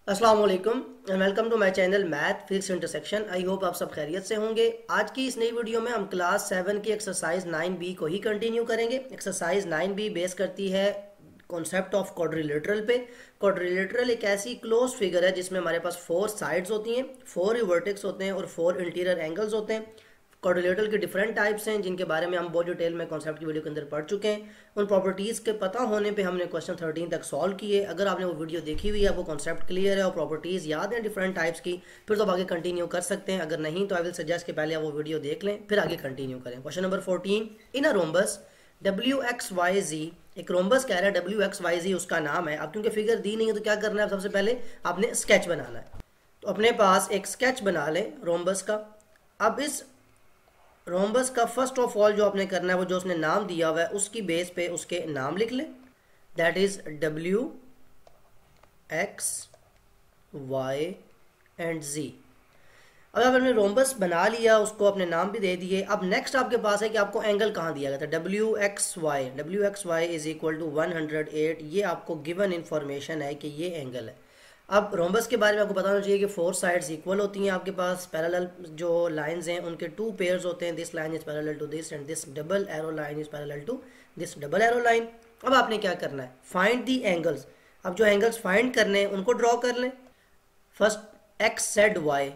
अस्सलाम वालेकुम and welcome to my channel math physics intersection. I hope आप सब खैरियत से होंगे। आज की इस नई वीडियो में हम क्लास 7 की एक्सरसाइज 9B को ही कंटिन्यू करेंगे। एक्सरसाइज 9B बेस करती है कॉन्सेप्ट ऑफ क्वाड्रिलेटरल पे। क्वाड्रिलेटरल एक ऐसी क्लोज फिगर है जिसमें हमारे पास 4 साइड्स होती हैं, 4 वर्टेक्स होते हैं और 4 इंटीरियर एंगल्स होते हैं। क्वाड्रिलेटरल के डिफरेंट टाइप्स हैं जिनके बारे में हम बहुत डिटेल में कॉन्सेप्ट की वीडियो के अंदर पढ़ चुके हैं। उन प्रॉपर्टीज़ के पता होने पे हमने क्वेश्चन 13 तक सॉल्व किए। अगर आपने वो वीडियो देखी हुई है, आपको कॉन्सेप्ट क्लियर है और प्रॉपर्टीज़ याद हैं डिफरेंट टाइप्स की, फिर तो आप आगे कंटिन्यू कर सकते हैं। अगर नहीं तो आई विल सजेस्ट कि पहले आप वो वीडियो देख लें फिर आगे कंटिन्यू करें। Question number 14, in a rhombus WXYZ, एक रोम्बस कह रहा है WXYZ उसका नाम है। अब क्योंकि फिगर दी नहीं है तो क्या करना है, सबसे पहले आपने स्केच बनाना है। तो अपने पास एक स्केच बना लें रोम्बस का। अब इस रोम्बस का फर्स्ट ऑफ ऑल जो आपने करना है, वो जो उसने नाम दिया हुआ है उसकी बेस पे उसके नाम लिख लें। That is WXYZ। अब आपने रोम्बस बना लिया, उसको अपने नाम भी दे दिए। अब नेक्स्ट आपके पास है कि आपको एंगल कहाँ दिया गया था। WXY is equal to 108। ये आपको गिवन इंफॉर्मेशन है कि ये एंगल है। अब रोम्बस के बारे में आपको बताना चाहिए कि 4 साइड्स इक्वल होती हैं। आपके पास पैरेलल जो लाइंस हैं उनके 2 पेयर्स होते हैं। This line is parallel to this and this double arrow line is parallel to this double arrow line. अब आपने क्या करना है, फाइंड दी एंगल्स। अब जो एंगल्स फाइंड करने हैं उनको ड्रॉ कर लें। First XZY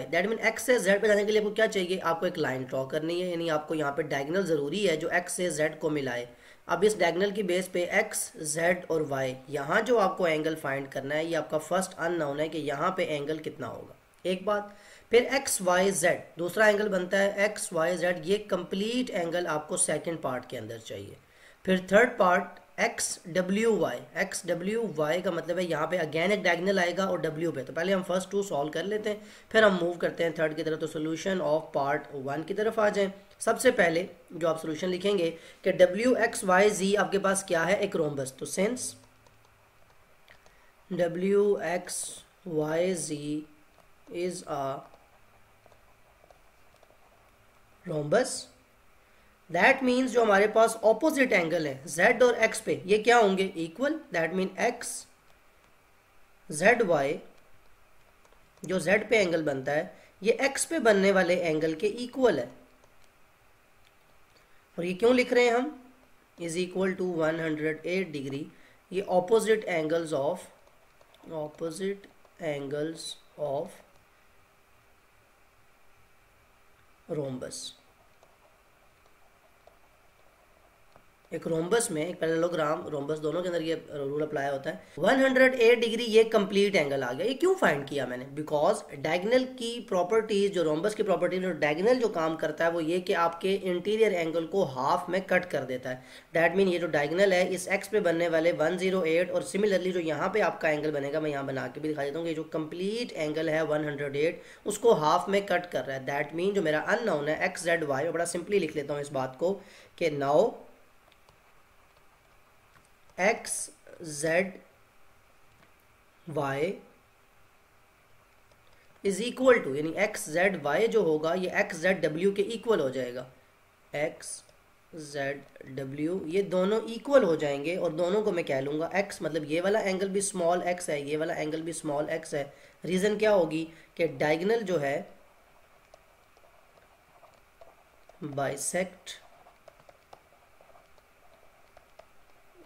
that mean x से जेड पे जाने के लिए आपको क्या चाहिए, आपको एक लाइन ड्रॉ करनी है, यानी आपको यहाँ पे डायगोनल ज़रूरी है जो एक्स से जेड को मिलाए। अब इस डायगोनल की बेस पे एक्स, जेड और वाई, यहाँ जो आपको एंगल फाइंड करना है, ये आपका फर्स्ट अननोन है कि यहाँ पे एंगल कितना होगा। एक बात। फिर एक्स वाई जेड दूसरा एंगल बनता है। एक्स वाई जेड ये कंप्लीट एंगल आपको सेकंड पार्ट के अंदर चाहिए। फिर थर्ड पार्ट XWY का मतलब है यहाँ पे अगेन एक डायगोनल आएगा और W पे। तो पहले हम फर्स्ट 2 सॉल्व कर लेते हैं, फिर हम मूव करते हैं थर्ड की तरफ। तो सोल्यूशन ऑफ पार्ट 1 की तरफ आ जाएं। सबसे पहले जो आप सोल्यूशन लिखेंगे कि WXYZ आपके पास क्या है, एक रोम्बस। तो since WXYZ is a rhombus, that means जो हमारे पास ऑपोजिट एंगल है z और x पे, ये क्या होंगे, इक्वल। दैट मीन XZY जो z पे एंगल बनता है ये x पे बनने वाले एंगल के इक्वल है। और ये क्यों लिख रहे हैं हम, इज इक्वल टू 108 डिग्री। ये ऑपोजिट एंगल्स ऑफ रोम्बस। एक रोम्बस में, एक पैरेललोग्राम रोम्बस, दोनों के अंदर ये रूल अप्लाई होता है। 108 डिग्री ये कंप्लीट एंगल आ गया। ये क्यों फाइंड किया मैंने, बिकॉज डायगोनल की प्रॉपर्टीज, जो रोम्बस की प्रॉपर्टीज, जो डायगोनल जो काम करता है वो ये कि आपके इंटीरियर एंगल को हाफ में कट कर देता है। दैट मीन ये जो डायगोनल है इस एक्स पे बनने वाले 108, और सिमिलरली जो यहाँ पे आपका एंगल बनेगा, मैं यहाँ बना के भी दिखा देता हूँ कि जो कंप्लीट एंगल है 108 उसको हाफ में कट कर रहा है। दैट मीन जो मेरा अननोन है XZY, मैं बड़ा सिंपली लिख लेता हूँ इस बात को कि now XZY is equal to, यानी XZY जो होगा ये XZW के इक्वल हो जाएगा। XZW ये दोनों इक्वल हो जाएंगे और दोनों को मैं कह लूँगा X, मतलब ये वाला एंगल भी स्मॉल x है, ये वाला एंगल भी स्मॉल x है। रीज़न क्या होगी कि डायगोनल जो है बाइसेक्ट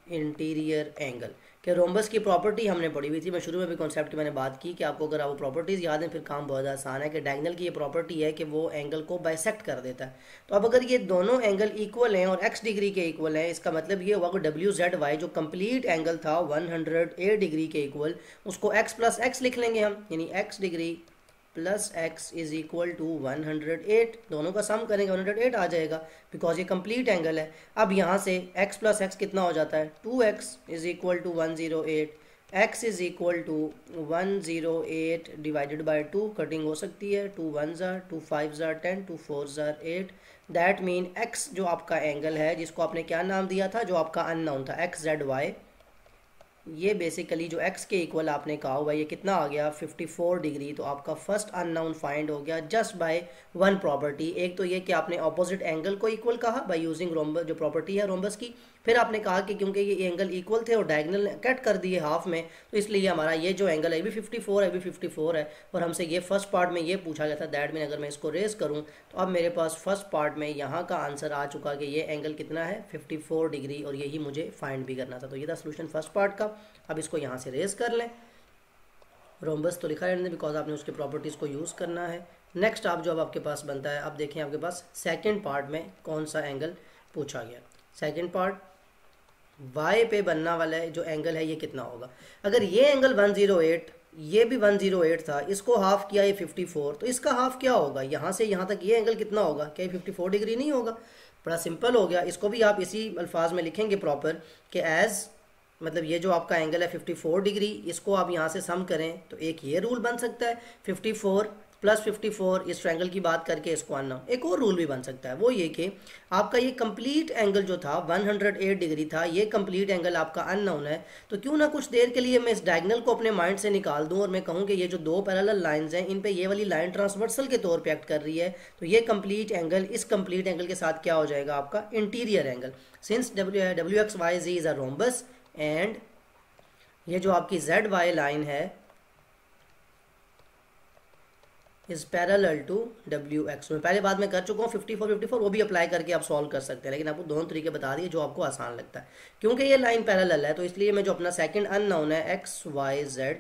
इंटीरियर एंगल के। रोम्बस की प्रॉपर्टी हमने पढ़ी हुई थी, मैं शुरू में भी कॉन्सेप्ट की मैंने बात की कि आपको अगर आप प्रॉपर्टीज़ याद हैं फिर काम बहुत आसान है। कि डायगोनल की ये प्रॉपर्टी है कि वो एंगल को बाइसेक्ट कर देता है। तो अब अगर ये दोनों एंगल इक्वल हैं और x डिग्री के इक्वल हैं, इसका मतलब ये हुआ कि WZY जो कंप्लीट एंगल था 108 डिग्री के इक्वल, उसको x प्लस x लिख लेंगे हम, यानी x degree plus x is equal to 108। दोनों का सम करेंगे 108 आ जाएगा, बिकॉज ये कंप्लीट एंगल है। अब यहाँ से x प्लस x कितना हो जाता है, 2x is equal to 108। x is equal to 108 divided by 2, cutting हो सकती है, 2 1 ज़ार 2 5 ज़ार 10 2 4 ज़ार 8। दैट मीन x जो आपका एंगल है, जिसको आपने क्या नाम दिया था, जो आपका अननोन था XZY, ये बेसिकली जो x के इक्वल आपने कहा हुआ ये कितना आ गया, 54 डिग्री। तो आपका फर्स्ट अननोन फाइंड हो गया जस्ट बाय वन प्रॉपर्टी। एक तो ये कि आपने ऑपोजिट एंगल को इक्वल कहा बाय यूजिंग रोम्बस जो प्रॉपर्टी है रोम्बस की। फिर आपने कहा कि क्योंकि ये एंगल इक्वल थे और डायगोनल कट कर दिए हाफ में, तो इसलिए हमारा ये जो एंगल है ये भी 54 है, भी 54 है। और हमसे ये फर्स्ट पार्ट में ये पूछा गया था। दैट मीन अगर मैं इसको रेस करूँ तो अब मेरे पास फर्स्ट पार्ट में यहाँ का आंसर आ चुका कि ये एंगल कितना है 54 डिग्री, और यही मुझे फाइंड भी करना था। तो ये था सोल्यूशन फर्स्ट पार्ट का। अब इसको यहाँ से रेस कर लें। रोम्बस तो लिखा रहने बिकॉज आपने उसके प्रॉपर्टीज़ को यूज़ करना है। नेक्स्ट आप जो अब आपके पास बनता है, अब देखें आपके पास सेकंड पार्ट में कौन सा एंगल पूछा गया। सेकंड पार्ट वाई पे बनना वाला है जो एंगल है ये कितना होगा। अगर ये एंगल 108, ये भी 108 था, इसको हाफ किया ये 54, तो इसका हाफ क्या होगा, यहाँ से यहाँ तक ये एंगल कितना होगा, क्या ये 54 डिग्री नहीं होगा। बड़ा सिंपल हो गया। इसको भी आप इसी अल्फाज में लिखेंगे प्रॉपर कि एज मतलब ये जो आपका एंगल है 54 डिग्री, इसको आप यहाँ से सम करें तो एक ये रूल बन सकता है 54 प्लस 54 इस ट्रायंगल की बात करके इसको आना। एक और रूल भी बन सकता है, वो ये कि आपका ये कंप्लीट एंगल जो था 108 डिग्री था, ये कंप्लीट एंगल आपका अननोन है। तो क्यों ना कुछ देर के लिए मैं इस डायगोनल को अपने माइंड से निकाल दूं और मैं कहूँ कि ये जो दो पैरेलल लाइंस हैं इन पे ये वाली लाइन ट्रांसवर्सल के तौर पे एक्ट कर रही है। तो ये कंप्लीट एंगल इस कंप्लीट एंगल के साथ क्या हो जाएगा, आपका interior angle. Since WXYZ is a rhombus and ये जो आपकी ZY लाइन है इज पैरेलल टू WX। मैं पहले बात में कर चुका हूँ 54 वो भी अप्लाई करके आप सॉल्व कर सकते हैं, लेकिन आपको दोनों तरीके बता दिए जो आपको आसान लगता है। क्योंकि ये लाइन पैरेलल है तो इसलिए मैं जो अपना सेकंड अननोन है XYZ,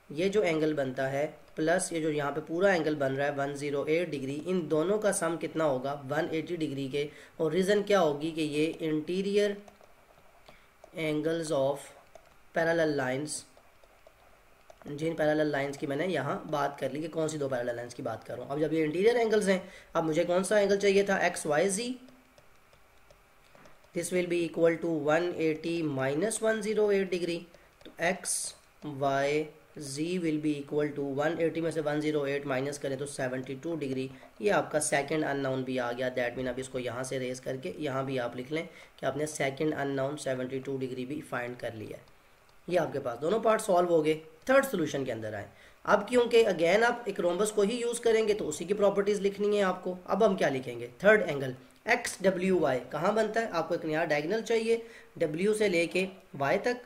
ये जो एंगल बनता है प्लस ये जो यहाँ पे पूरा एंगल बन रहा है 108 डिग्री, इन दोनों का सम कितना होगा 180 डिग्री के। और रीज़न क्या होगी कि ये interior angles of parallel lines, जिन पैरेलल लाइंस की मैंने यहाँ बात कर ली कि कौन सी दो पैरेलल लाइंस की बात कर रहा हूँ। अब जब ये इंटीरियर एंगल्स हैं, अब मुझे कौन सा एंगल चाहिए था XYZ, this will be equal to 180 minus 108 degree. तो XYZ will be equal to 180 में से 108 माइनस करें तो 72 डिग्री। ये आपका सेकंड अननोन भी आ गया। दैट मीन अब इसको यहाँ से रेस करके यहाँ भी आप लिख लें कि आपने सेकंड अननोन 72 डिग्री भी फाइंड कर लिया है। ये आपके पास दोनों पार्ट सॉल्व हो गए। थर्ड सोल्यूशन के अंदर आए। अब क्योंकि अगेन आप एक रोम्बस को ही यूज़ करेंगे तो उसी की प्रॉपर्टीज़ लिखनी है आपको। अब हम क्या लिखेंगे, थर्ड एंगल XWY कहाँ बनता है, आपको एक नया डायगोनल चाहिए W से लेके Y तक,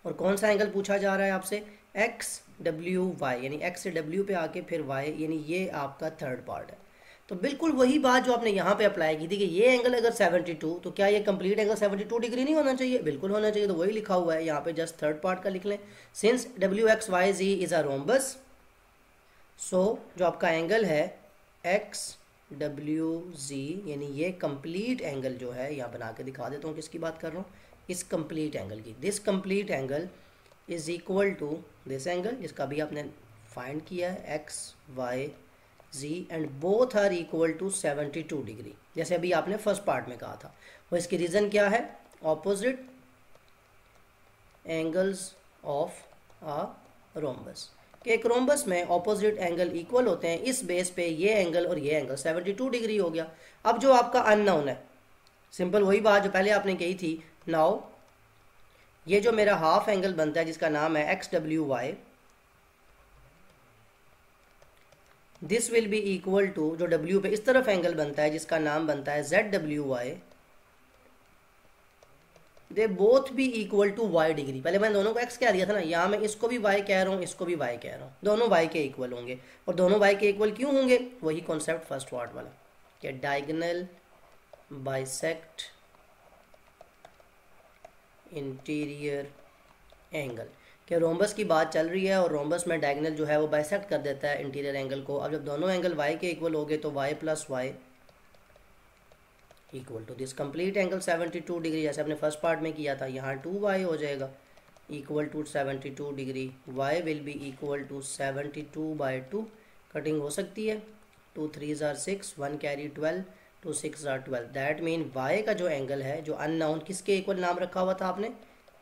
और कौन सा एंगल पूछा जा रहा है आपसे XWY, यानी X से W पे आके फिर Y, यानी ये आपका थर्ड पार्ट है। तो बिल्कुल वही बात जो आपने यहाँ पे अप्लाई की थी कि ये एंगल अगर 72, तो क्या ये कंप्लीट एंगल 72 डिग्री नहीं होना चाहिए, बिल्कुल होना चाहिए। तो वही लिखा हुआ है यहाँ पे, जस्ट थर्ड पार्ट का लिख लें। Since WXYZ is a rhombus, so जो आपका एंगल है XWZ, यानी ये कंप्लीट एंगल जो है, यहाँ बना के दिखा देता हूँ किसकी बात कर रहा हूँ, इस कंप्लीट एंगल की। This complete angle is equal to this angle, जिसका भी आपने फाइंड किया है XYZ, and both are equal to 72 degree, जैसे अभी आपने फर्स्ट पार्ट में कहा था। वो इसकी रीज़न क्या है, opposite angles of a rhombus, कि एक रोम्बस में ऑपोजिट एंगल इक्वल होते हैं। इस बेस पे ये एंगल और ये एंगल 72 डिग्री हो गया। अब जो आपका अननोन है, सिंपल वही बात जो पहले आपने कही थी। नाउ ये जो मेरा हाफ एंगल बनता है जिसका नाम है XWY, this will be equal to जो W पे इस तरफ एंगल बनता है जिसका नाम बनता है ZWY, they both be equal to Y degree. पहले मैंने दोनों को X कह दिया था ना, यहाँ मैं इसको भी Y कह रहा हूँ, इसको भी Y कह रहा हूँ, दोनों Y के इक्वल होंगे। और दोनों Y के इक्वल क्यों होंगे, वही कॉन्सेप्ट फर्स्ट पार्ट वाला कि डायगोनल बाइसेक्ट इंटीरियर एंगल, कि रोम्बस की बात चल रही है और रोम्बस में डायगोनल जो है वो बाइसेक्ट कर देता है इंटीरियर एंगल को। अब जब दोनों एंगल Y के इक्वल हो गए तो Y plus Y equal to this complete angle 72 degree, जैसे आपने फर्स्ट पार्ट में किया था। यहाँ 2Y हो जाएगा equal to 72 degree. Y will be equal to 72/2, cutting हो सकती है, 2 3s are 6, 1 carry 12, 2 6s are 12। That mean Y का जो एंगल है, जो अननोन किसके इक्वल नाम रखा हुआ था आपने,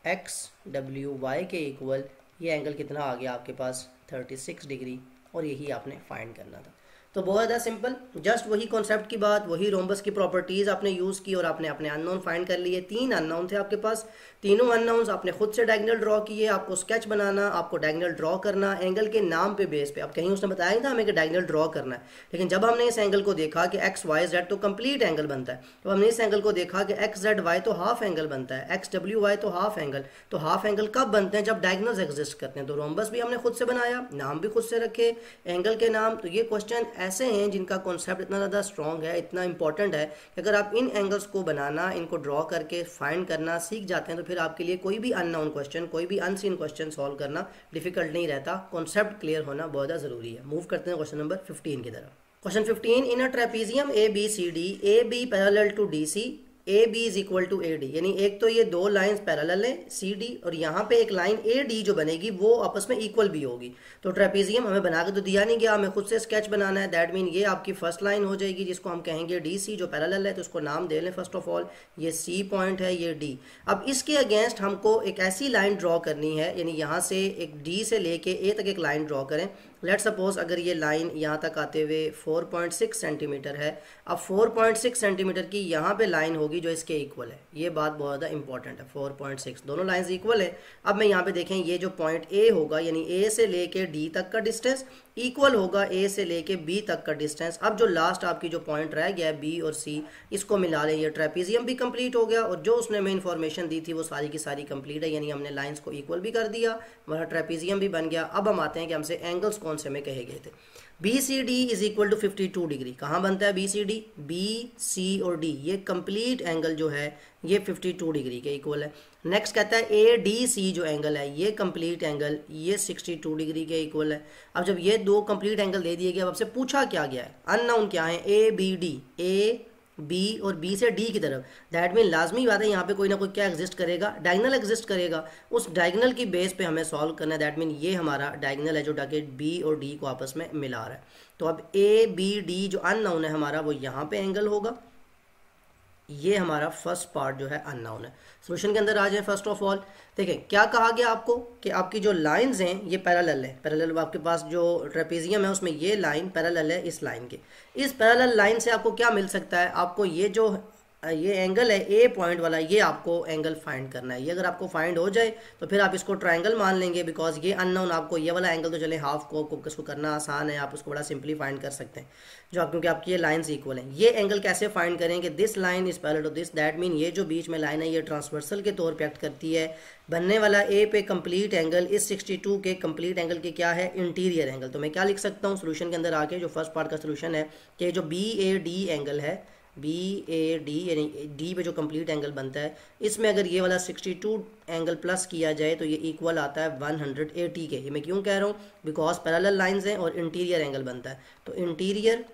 XWY के इक्वल, ये एंगल कितना आ गया आपके पास 36 डिग्री, और यही आपने फाइंड करना था। तो बहुत ज़्यादा सिंपल, जस्ट वही कॉन्सेप्ट की बात, वही रोम्बस की प्रॉपर्टीज़ आपने यूज़ की और आपने अपने अननोन फाइंड कर लिए। 3 अननोन थे आपके पास, तीनों अननोन्स आपने खुद से डायगोनल ड्रॉ किए। आपको स्केच बनाना, आपको डायगोनल ड्रॉ करना, एंगल के नाम पे बेस पे। अब कहीं उसने बताया नहीं था हमें कि डायगोनल ड्रॉ करना है, लेकिन जब हमने इस एंगल को देखा कि एक्स वाई जेड तो कंप्लीट एंगल बनता है, तो हमने इस एंगल को देखा कि एक्स जेड वाई तो हाफ एंगल बनता है, एक्स डब्ल्यू वाई तो हाफ एंगल। तो हाफ एंगल कब बनते हैं? जब डायगोनल्स एग्जिस्ट करते हैं। तो रोम्बस भी हमने खुद से बनाया, नाम भी खुद से रखे, एंगल के नाम। तो ये क्वेश्चन ऐसे हैं जिनका कॉन्सेप्ट इतना ज़्यादा स्ट्रॉन्ग है, इतना इंपॉर्टेंट है कि अगर आप इन एंगल्स को बनाना, इनको ड्रॉ करके फाइंड करना सीख जाते हैं तो फिर आपके लिए कोई भी अननोन क्वेश्चन, कोई भी अनसीन क्वेश्चन सॉल्व करना डिफिकल्ट नहीं रहता। कॉन्सेप्ट क्लियर होना बहुत ज़्यादा ज़रूरी है। मूव करते हैं क्वेश्चन नंबर 15 की तरफ। Question 15, in a trapezium A B C D, A B parallel to D C, A B is equal to A D. यानी एक तो ये दो लाइंस पैरेलल हैं सी डी, और यहाँ पे एक लाइन ए डी जो बनेगी वो आपस में इक्वल भी होगी। तो ट्रेपीजियम हमें बना के तो दिया नहीं गया, हमें खुद से स्केच बनाना है। दैट मीन ये आपकी फर्स्ट लाइन हो जाएगी जिसको हम कहेंगे डी सी, जो पैरेलल है। तो उसको नाम दे लें फर्स्ट ऑफ ऑल, ये सी पॉइंट है, ये डी। अब इसके अगेंस्ट हमको एक ऐसी लाइन ड्रॉ करनी है, यानी यहाँ से एक डी से लेके ए तक एक लाइन ड्रॉ करें। लेट सपोज अगर ये लाइन यहाँ तक आते हुए 4.6 सेंटीमीटर है। अब 4.6 सेंटीमीटर की यहाँ पे लाइन होगी जो इसके इक्वल है। ये बात बहुत ज़्यादा इंपॉर्टेंट है, 4.6 दोनों लाइंस इक्वल है। अब मैं यहाँ पे देखें, ये जो पॉइंट ए होगा यानी ए से लेके डी तक का डिस्टेंस इक्वल होगा ए से लेके बी तक का डिस्टेंस। अब जो लास्ट आपकी जो पॉइंट रह गया है बी और सी, इसको मिला लें, ये ट्रेपीजियम भी कंप्लीट हो गया और जो उसने हमें इन्फॉर्मेशन दी थी वो सारी की सारी कंप्लीट है। यानी हमने लाइंस को इक्वल भी कर दिया, हमारा ट्रेपीजियम भी बन गया। अब हम आते हैं कि हमसे एंगल्स कौन से में कहे गए थे। B C D is equal to 52 degree. कहाँ बनता है B C D? B C और डी, ये कंप्लीट एंगल जो है ये 52 डिग्री के इक्वल है। नेक्स्ट कहता है ए डी सी जो एंगल है ये कंप्लीट एंगल ये 62 डिग्री के इक्वल है। अब जब ये दो कंप्लीट एंगल दे दिए गए, अब आपसे पूछा क्या गया है? अननोन क्या है? A B D, A B और बी से डी की तरफ। दैट मीन लाजमी बात है यहाँ पे कोई ना कोई क्या एग्जिस्ट करेगा? डायगोनल एग्जिस्ट करेगा। उस डायगोनल की बेस पे हमें सॉल्व करना है। दैट मीन ये हमारा डायगोनल है जो जाके बी और डी को आपस में मिला रहा है। तो अब ए बी डी जो अननोन है हमारा वो यहाँ पे एंगल होगा। ये हमारा फर्स्ट पार्ट जो है अननोन है। सॉल्यूशन के अंदर आ जाए। फर्स्ट ऑफ ऑल देखें क्या कहा गया आपको कि आपकी जो लाइंस हैं ये पैरेलल है। पैरेलल आपके पास जो ट्रेपेजियम है उसमें ये लाइन पैरेलल है इस लाइन के। इस पैरेलल लाइन से आपको क्या मिल सकता है? आपको ये जो ये एंगल है ए पॉइंट वाला, ये आपको एंगल फाइंड करना है। ये अगर आपको फाइंड हो जाए तो फिर आप इसको ट्रायंगल मान लेंगे, बिकॉज ये अननोन आपको ये वाला एंगल तो चले हाफ को इसको करना आसान है, आप उसको बड़ा सिंपली फाइंड कर सकते हैं जो आप, क्योंकि आपकी ये लाइंस इक्वल हैं। ये एंगल कैसे फाइंड करेंगे? This line is parallel to this. That mean ये जो बीच में लाइन है ये ट्रांसवर्सल के तौर पे एक्ट करती है। बनने वाला ए पे कंप्लीट एंगल इस 62 के कंप्लीट एंगल के क्या है? Interior angle. तो मैं क्या लिख सकता हूँ सोल्यूशन के अंदर आके? जो फर्स्ट पार्ट का सोल्यूशन है कि जो बी ए डी एंगल है, बी ए डी यानी डी पे जो कंप्लीट एंगल बनता है, इसमें अगर ये वाला 62 एंगल प्लस किया जाए तो ये इक्वल आता है 180 के। ये मैं क्यों कह रहा हूँ? बिकॉज पैरेलल लाइंस हैं और इंटीरियर एंगल बनता है। तो interior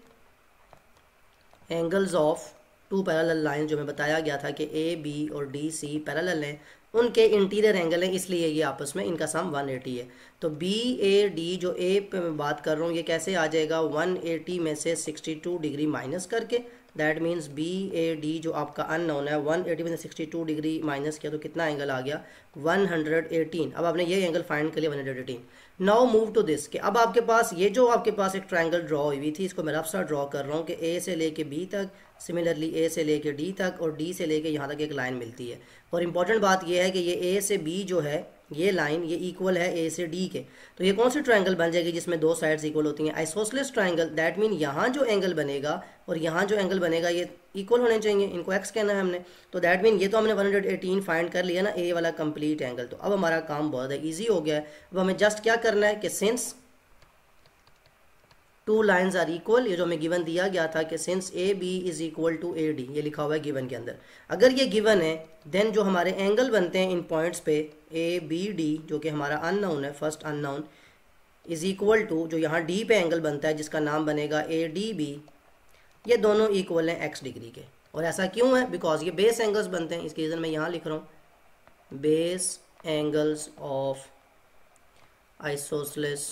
angles of two parallel lines जो मैं बताया गया था कि ए बी और डी सी पैरेलल हैं, उनके इंटीरियर एंगल हैं, इसलिए ये आपस में इनका सम 180 है। तो बी ए डी जो ए पे मैं बात कर रहा हूँ ये कैसे आ जाएगा? 180 में से 62 डिग्री माइनस करके। That means B A D जो आपका अननोन है 180 में से 62 डिग्री माइनस किया तो कितना एंगल आ गया? 118। अब आपने ये एंगल फाइंड कर लिया 118। नाउ मूव टू दिस कि अब आपके पास ये जो आपके पास एक ट्रायंगल ड्रॉ हुई थी, इसको मैं रफ सा ड्रॉ कर रहा हूँ कि ए से लेके बी तक, सिमिलरली ए से लेके डी तक और डी से लेके यहाँ तक एक लाइन मिलती है। और इम्पॉर्टेंट बात यह है कि ये ए से बी जो है ये लाइन ये इक्वल है ए से डी के। तो ये कौन सी ट्रायंगल बन जाएगी जिसमें दो साइड्स इक्वल होती हैं? Isosceles triangle. दैट मीन यहाँ जो एंगल बनेगा और यहाँ जो एंगल बनेगा ये इक्वल होने चाहिए, इनको एक्स कहना है हमने। तो दैट मीन ये तो हमने 118 फाइंड कर लिया ना, ए वाला कंप्लीट एंगल। तो अब हमारा काम बहुत ज़्यादा ईजी हो गया है। अब हमें जस्ट क्या करना है कि since two lines are equal, ये जो हमें गिवन दिया गया था कि since A B is equal to A D, ये लिखा हुआ है गिवन के अंदर। अगर ये गिवन है देन जो हमारे एंगल बनते हैं इन पॉइंट्स पे ए बी डी जो कि हमारा अननोन है, first unknown, is equal to जो यहाँ डी पे एंगल बनता है जिसका नाम बनेगा ए डी बी, ये दोनों इक्वल हैं एक्स डिग्री के। और ऐसा क्यों है? बिकॉज ये बेस एंगल्स बनते हैं। इसके रीज़न मैं यहाँ लिख रहा हूँ, base angles of isosceles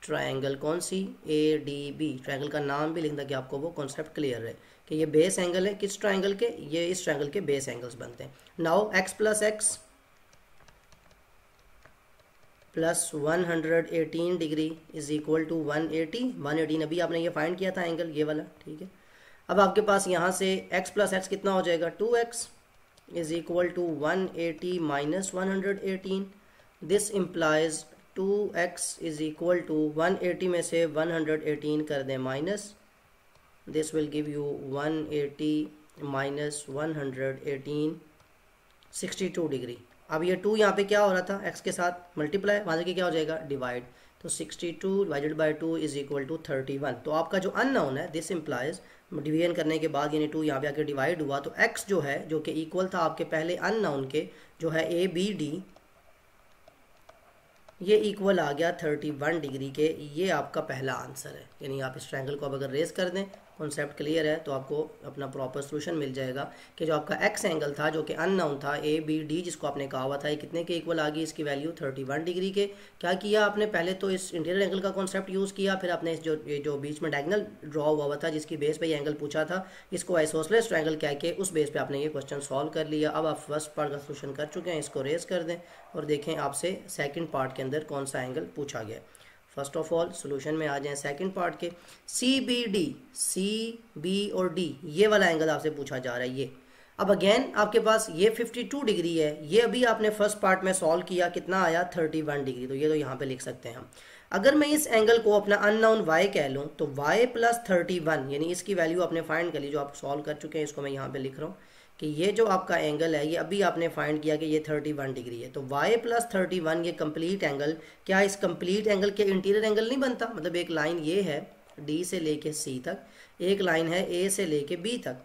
triangle. कौन सी? A D B. ट्रायंगल का नाम भी लिख ताकि आपको वो कॉन्सेप्ट क्लियर रहे कि ये बेस एंगल है किस ट्रायंगल के? ये इस ट्रायंगल के बेस एंगल्स बनते हैं। Now x plus 118 degree is equal to 118 अभी आपने ये फाइंड किया था एंगल ये वाला, ठीक है। अब आपके पास यहाँ से x प्लस एक्स कितना हो जाएगा, 2x is equal to 180 minus 118। This implies 2x is equal to 180 में से 118 कर दें minus, this will give you 180 minus 118 62 degree. अब ये 2 यहाँ पे क्या हो रहा था, x के साथ मल्टीप्लाई, वहाँ से क्या हो जाएगा डिवाइड, तो 62 divided by 2 is equal to 31। तो आपका जो अननोन है दिस इम्प्लाइज डिवीजन करने के बाद यानी 2 यहाँ पे आके डिवाइड हुआ तो x जो है जो कि इक्वल था आपके पहले अननोन के जो है ABD, ये इक्वल आ गया 31 डिग्री के। ये आपका पहला आंसर है। यानी आप इस ट्रायंगल को अब अगर रेस कर दें, कॉन्सेप्ट क्लियर है, तो आपको अपना प्रॉपर सोल्यूशन मिल जाएगा कि जो आपका एक्स एंगल था जो कि अननोन था ABD जिसको आपने कहा हुआ था, ये कितने के इक्वल आ गई, इसकी वैल्यू 31 डिग्री के। क्या किया आपने, पहले तो इस इंटीरियर एंगल का कॉन्सेप्ट यूज़ किया, फिर आपने इस जो बीच में डायगोनल ड्रॉ हुआ था जिसकी बेस पे ये एंगल पूछा था, इसको आइसोसेलेस ट्रायंगल कह के उस बेस पे आपने ये क्वेश्चन सॉल्व कर लिया। अब आप फर्स्ट पार्ट का सोल्यूशन कर चुके हैं, इसको रेस कर दें और देखें आपसे सेकेंड पार्ट के अंदर कौन सा एंगल पूछा गया। फर्स्ट ऑफ ऑल सोल्यूशन में आ जाएं सेकंड पार्ट के। CBD, CB और D ये वाला एंगल आपसे पूछा जा रहा है ये। अब अगेन आपके पास ये 52 डिग्री है, ये अभी आपने फर्स्ट पार्ट में सॉल्व किया, कितना आया 31 डिग्री, तो ये तो यहाँ पे लिख सकते हैं हम। अगर मैं इस एंगल को अपना अननोन y कह लूँ तो y प्लस 31 यानी इसकी वैल्यू आपने फाइंड कर ली, जो आप सॉल्व कर चुके हैं, इसको मैं यहाँ पे लिख रहा हूँ कि ये जो आपका एंगल है ये अभी आपने फाइंड किया कि ये 31 डिग्री है। तो y प्लस 31 ये कंप्लीट एंगल, क्या इस कंप्लीट एंगल के इंटीरियर एंगल नहीं बनता, मतलब एक लाइन ये है D से लेके C तक, एक लाइन है A से लेके B तक,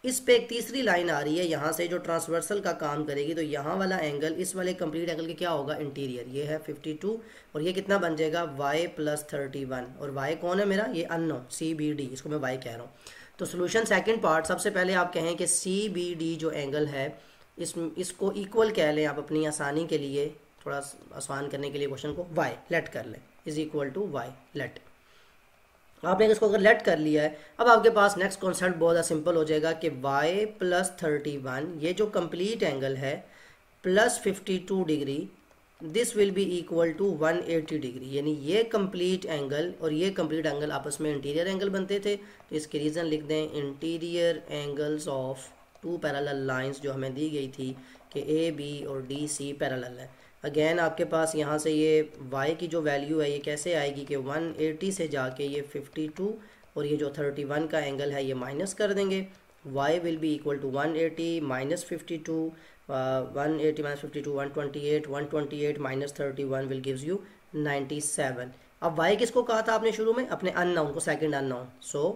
इस पे एक तीसरी लाइन आ रही है यहाँ से जो ट्रांसवर्सल का काम करेगी, तो यहाँ वाला एंगल इस वाले कंप्लीट एंगल के क्या होगा इंटीरियर, ये है 52 और ये कितना बन जाएगा y प्लस 31। और y कौन है मेरा, ये अननोन CBD, इसको मैं y कह रहा हूँ। तो सोल्यूशन सेकंड पार्ट, सबसे पहले आप कहें कि CBD जो एंगल है इसको इक्वल कह लें आप अपनी आसानी के लिए, थोड़ा आसान करने के लिए क्वेश्चन को y लेट कर लें is equal to y let. आपने इसको अगर लेट कर लिया है, अब आपके पास नेक्स्ट कॉन्सेप्ट बहुत सिंपल हो जाएगा कि y प्लस 31 ये जो कंप्लीट एंगल है plus 52 degree, this will be equal to 180 degree. यानी ये कंप्लीट एंगल और ये कंप्लीट एंगल आपस में इंटीरियर एंगल बनते थे, तो इसके रीज़न लिख दें interior angles of two parallel lines जो हमें दी गई थी कि AB और DC पैरेलल है। अगेन आपके पास यहाँ से ये y की जो वैल्यू है ये कैसे आएगी कि 180 से जाके ये 52 और ये जो 31 का एंगल है ये माइनस कर देंगे, y will be equal to 180 minus 52, 180 minus 52 128, 128 minus 31 will gives you 97। अब y किसको कहा था आपने शुरू में, अपने अननोन को, सेकंड अननोन। सो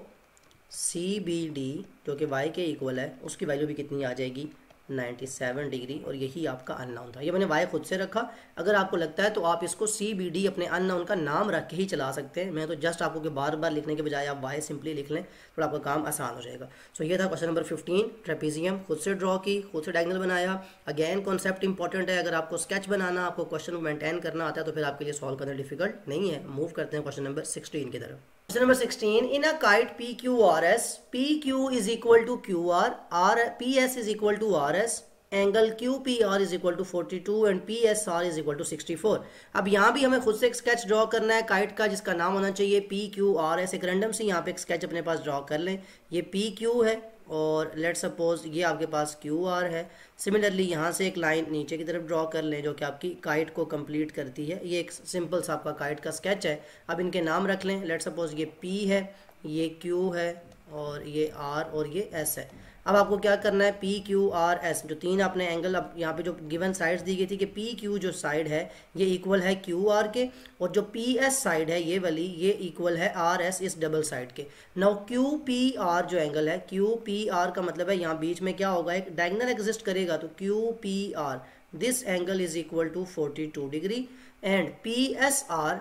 CBD जो कि y के इक्वल है उसकी वैल्यू भी कितनी आ जाएगी 97 डिग्री, और यही आपका अननोन था। ये मैंने y खुद से रखा, अगर आपको लगता है तो आप इसको CBD अपने अननोन का नाम रख के ही चला सकते हैं। मैं तो जस्ट आपको कि बार बार लिखने के बजाय आप y सिंपली लिख लें, थोड़ा आपका काम आसान हो जाएगा। सो ये था क्वेश्चन नंबर 15, ट्रेपीजियम खुद से ड्रॉ की, खुद से डायगोनल बनाया। अगेन कॉन्सेप्ट इंपॉर्टेंट है, अगर आपको स्केच बनाना, आपको क्वेश्चन को मेंटेन करना आता है तो फिर आपके लिए सॉल्व करना डिफिकल्ट नहीं है। मूव करते हैं क्वेश्चन नंबर 16 की तरफ। Question number 16, in a kite PQRS, PQ is equal to QR, PS is equal to RS, angle QPR is equal to 42 and PSR is equal to 64। अब यहाँ भी हमें खुद से एक स्केच ड्रॉ करना है काइट का, जिसका नाम होना चाहिए PQRS। एक रैंडम से यहाँ पे एक स्केच अपने पास ड्रॉ कर लें, ये PQ है और लेट सपोज ये आपके पास QR है। सिमिलरली यहाँ से एक लाइन नीचे की तरफ ड्रॉ कर लें जो कि आपकी काइट को कंप्लीट करती है। ये एक सिंपल सा आपका काइट का स्केच है। अब इनके नाम रख लें, लेट सपोज ये P है, ये Q है और ये R और ये S है। अब आपको क्या करना है, PQRS जो तीन आपने एंगल, अब यहाँ पे जो गिवन साइड्स दी गई थी कि PQ जो साइड है ये इक्वल है QR के, और जो PS साइड है ये वाली ये इक्वल है RS इस डबल साइड के। नाउ QPR जो एंगल है, QPR का मतलब है यहाँ बीच में क्या होगा, एक डायगोनल एग्जिस्ट करेगा, तो QPR this angle is equal to 42 degree and PSR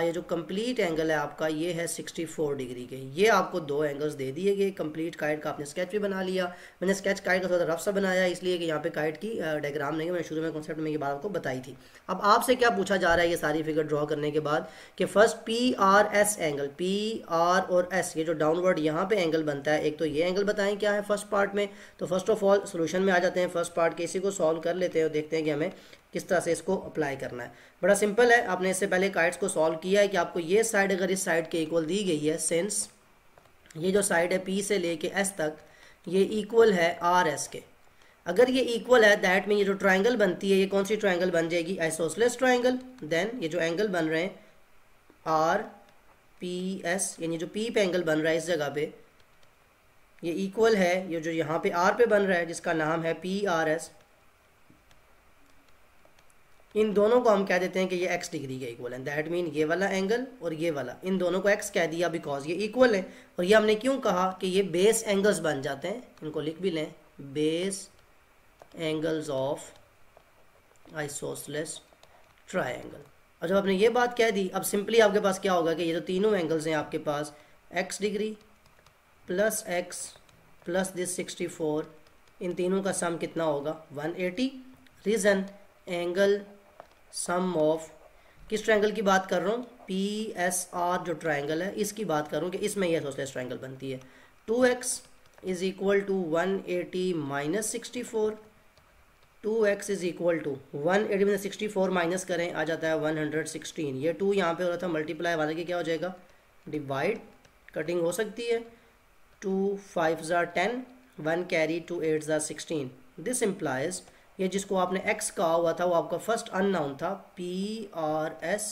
ये जो कंप्लीट एंगल है आपका ये है 64 डिग्री के। ये आपको दो एंगल्स दे दिए गए। कंप्लीट काइट का आपने स्केच भी बना लिया। मैंने स्केच काइट का थोड़ा रफ सा बनाया इसलिए कि यहाँ पे काइट की डायग्राम नहीं है, मैंने शुरू में कॉन्सेप्ट में ये बात आपको बताई थी। अब आपसे क्या पूछा जा रहा है ये सारी फिगर ड्रॉ करने के बाद कि फर्स्ट PRS एंगल, PR और S ये जो डाउनवर्ड यहाँ पे एंगल बनता है, एक तो ये एंगल बताएं क्या है फर्स्ट पार्ट में। तो फर्स्ट ऑफ ऑल सोल्यूशन में आ जाते हैं फर्स्ट पार्ट के, इसी को सॉल्व कर लेते लेते हैं और देखते हैं कि हमें किस तरह से इसको अप्लाई करना है। बड़ा सिंपल है, आपने इससे पहले काइट्स को सॉल्व किया है कि आपको ये साइड अगर इस साइड के इक्वल दी गई है, सिंस ये जो साइड है P से लेके S तक ये इक्वल है RS के, अगर ये इक्वल है दैट मीन ये जो ट्राइंगल बनती है ये कौन सी ट्राइंगल बन जाएगी, आइसोसेलेस ट्राइंगल। देन ये जो एंगल बन रहे हैं RPS यानी जो P पे एंगल बन रहा है इस जगह पे ये इक्वल है ये जो यहाँ पे R पे बन रहा है जिसका नाम है PRS। इन दोनों को हम कह देते हैं कि ये x डिग्री के इक्वल है। दैट मीन ये वाला एंगल और ये वाला, इन दोनों को x कह दिया बिकॉज ये इक्वल है। और ये हमने क्यों कहा कि ये बेस एंगल्स बन जाते हैं, इनको लिख भी लें, base angles of isosceles triangle. और जब आपने ये बात कह दी, अब सिंपली आपके पास क्या होगा कि ये जो तीनों एंगल्स हैं आपके पास x degree plus x plus this 64, इन तीनों का सम कितना होगा 180। रीज़न एंगल सम ऑफ किस ट्रायंगल की बात कर रहा हूँ, PSR जो ट्रायंगल है इसकी बात कर रहा हूँ कि इसमें यह आइसोसेलेस ट्रायंगल बनती है। 2x is equal to 180 minus 64, 2x is equal to 180 में 64 माइनस करें आ जाता है 116। ये 2 यहाँ पे हो रहा था मल्टीप्लाई वाले की क्या हो जाएगा डिवाइड, कटिंग हो सकती है, 2 5 10, 1 कैरी 2 8 16। दिस इम्प्लाइज ये जिसको आपने x कहा हुआ था वो आपका फर्स्ट अननोन था PRS,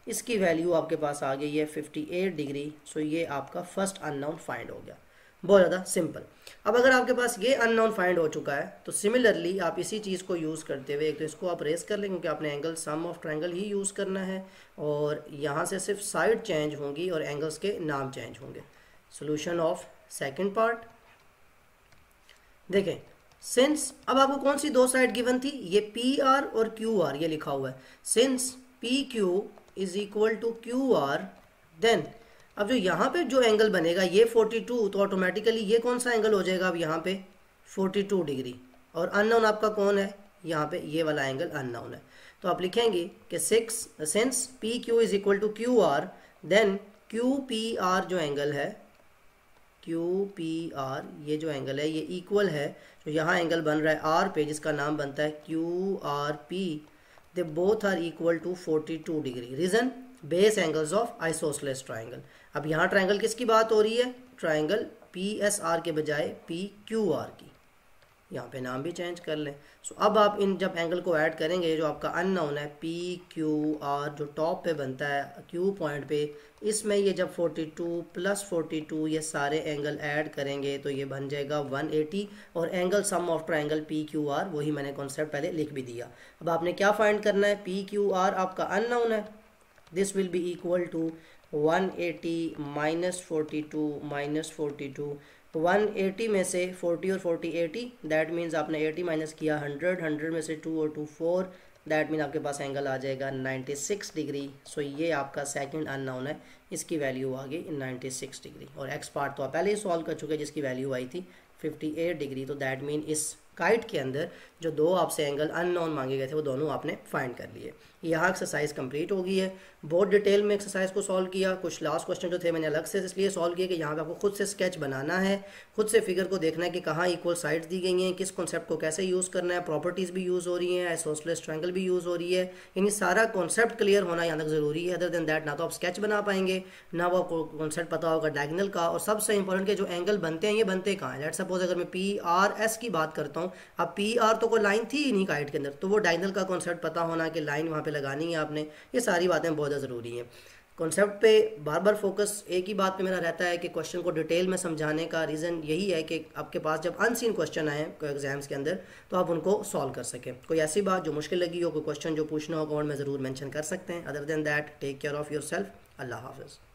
इसकी वैल्यू आपके पास आ गई है 58 डिग्री। सो ये आपका फर्स्ट अननोन फाइंड हो गया। बहुत ज़्यादा सिंपल। अब अगर आपके पास ये अननोन फाइंड हो चुका है तो सिमिलरली आप इसी चीज़ को यूज़ करते हुए एक तो इसको आप रेस कर लें क्योंकि आपने angle sum of triangle he use करना है और यहाँ से सिर्फ साइड चेंज होंगी और एंगल्स के नाम चेंज होंगे। सोल्यूशन ऑफ सेकेंड पार्ट देखें, सिंस अब आपको कौन सी दो साइड गिवन थी, ये PR और QR ये लिखा हुआ है। Since PQ is equal to QR, then अब जो यहाँ पे जो एंगल बनेगा ये 42, तो ऑटोमेटिकली ये कौन सा एंगल हो जाएगा अब यहाँ पे 42 डिग्री। और अननोन आपका कौन है, यहाँ पे ये वाला एंगल अननोन है। तो आप लिखेंगे कि since PQ is equal to QR, then QPR जो एंगल है, QPR ये जो एंगल है ये इक्वल है जो यहाँ एंगल बन रहा है R पे जिसका नाम बनता है QRP, they both are equal to 42 degree. Reason base angles of isosceles triangle. अब यहाँ ट्रायंगल किसकी बात हो रही है, ट्रायंगल PSR के बजाय PQR की, यहाँ पे नाम भी चेंज कर लें। सो अब आप इन जब एंगल को ऐड करेंगे जो आपका अननोन है PQR जो टॉप पे बनता है Q पॉइंट पे, इसमें ये जब 42 प्लस 42 ये सारे एंगल ऐड करेंगे तो ये बन जाएगा 180 और angle sum of triangle PQR वही मैंने कॉन्सेप्ट पहले लिख भी दिया। अब आपने क्या फाइंड करना है, PQR आपका अननोन है, this will be equal to 180 minus 42 minus 42, 180 में से 40 और 40 80, दैट मीन्स आपने 80 माइनस किया 100, 100 में से 2 और 2 4, दैट मीन आपके पास एंगल आ जाएगा 96 डिग्री। सो ये आपका सेकंड अननोन है, इसकी वैल्यू आ गई 96 डिग्री। और एक्स पार्ट तो आप पहले ही सॉल्व कर चुके हैं जिसकी वैल्यू आई थी 58 डिग्री। तो दैट मीन इस काइट के अंदर जो दो आपसे एंगल अननोन मांगे गए थे वो दोनों आपने फाइंड कर लिए। यहाँ एक्सरसाइज कंप्लीट हो गई है। बहुत डिटेल में एक्सरसाइज को सॉल्व किया। कुछ लास्ट क्वेश्चन जो थे मैंने अलग से इसलिए सॉल्व किए कि यहाँ पे आपको खुद से स्केच बनाना है, खुद से फिगर को देखना है कि कहाँ इक्वल साइड्स दी गई हैं, किस कॉन्सेप्ट को कैसे यूज़ करना है, प्रॉपर्टीज़ भी यूज़ हो रही हैं, आइसोसेलेस ट्रायंगल भी यूज़ हो रही है, यानी सारा कॉन्सेप्ट क्लियर होना यहाँ तक ज़रूरी है। अदर देन दैट ना तो आप स्केच बना पाएंगे, ना वो आपको कॉन्सेप्ट पता होगा डायगोनल का, और सबसे इंपॉर्टेंट के जो एंगल बनते हैं ये बनते कहाँ हैं। लेट्स सपोज अगर मैं PRS की बात करता हूँ, अब PR तो कोई लाइन थी ही नहीं काइट के अंदर, तो वो डायगोनल का कॉन्सेप्ट पता होना कि लाइन वहाँ पे लगानी है आपने, ये सारी बातें बहुत ज़्यादा ज़रूरी हैं। कॉन्सेप्ट पे बार बार फोकस एक ही बात पे मेरा रहता है कि क्वेश्चन को डिटेल में समझाने का रीज़न यही है कि आपके पास जब अनसीन क्वेश्चन आए कोई एग्जाम्स के अंदर तो आप उनको सॉल्व कर सकें। कोई ऐसी बात जो मुश्किल लगी हो, कोई क्वेश्चन जो पूछना हो कमेंट में ज़रूर मेंशन कर सकते हैं। Other than that take care of yourself. अल्लाह हाफ़िज़।